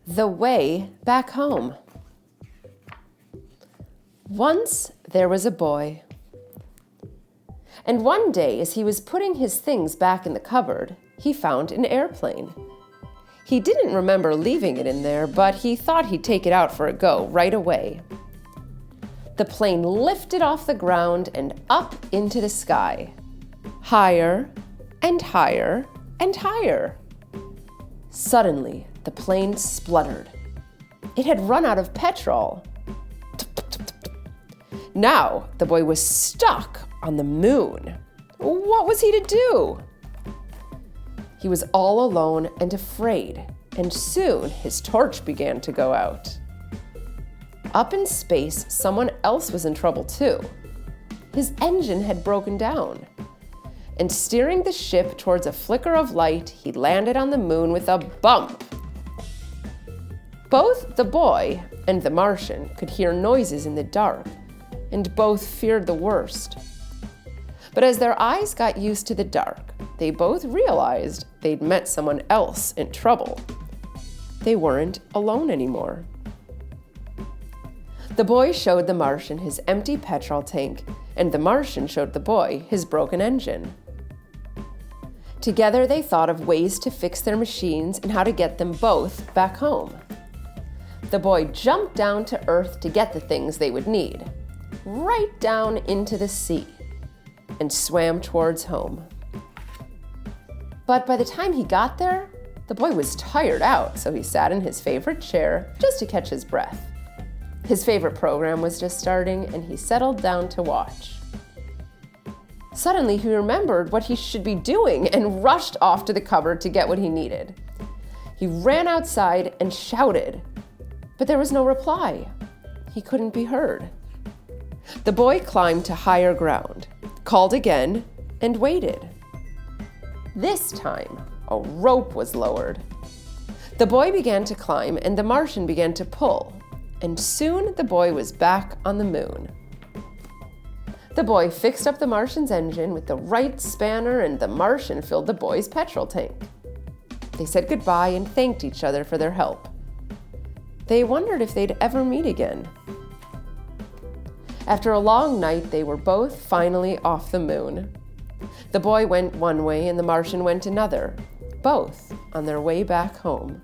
The way back home. Once there was a boy. And one day, as he was putting his things back in the cupboard, he found an airplane. He didn't remember leaving it in there, but he thought he'd take it out for a go right away. The plane lifted off the ground and up into the sky. Higher and higher and higher. Suddenly, the plane spluttered. It had run out of petrol. Now, the boy was stuck on the moon. What was he to do? He was all alone and afraid, and soon his torch began to go out. Up in space, someone else was in trouble too. His engine had broken down. And steering the ship towards a flicker of light, he landed on the moon with a bump. Both the boy and the Martian could hear noises in the dark, and both feared the worst. But as their eyes got used to the dark, they both realized they'd met someone else in trouble. They weren't alone anymore. The boy showed the Martian his empty petrol tank, and the Martian showed the boy his broken engine. Together, they thought of ways to fix their machines and how to get them both back home. The boy jumped down to Earth to get the things they would need, right down into the sea, and swam towards home. But by the time he got there, the boy was tired out, so he sat in his favorite chair just to catch his breath. His favorite program was just starting, and he settled down to watch. Suddenly, he remembered what he should be doing and rushed off to the cupboard to get what he needed. He ran outside and shouted, but there was no reply. He couldn't be heard. The boy climbed to higher ground, called again, and waited. This time, a rope was lowered. The boy began to climb, and the Martian began to pull, and soon the boy was back on the moon. The boy fixed up the Martian's engine with the right spanner, and the Martian filled the boy's petrol tank. They said goodbye and thanked each other for their help. They wondered if they'd ever meet again. After a long night, they were both finally off the moon. The boy went one way and the Martian went another, both on their way back home.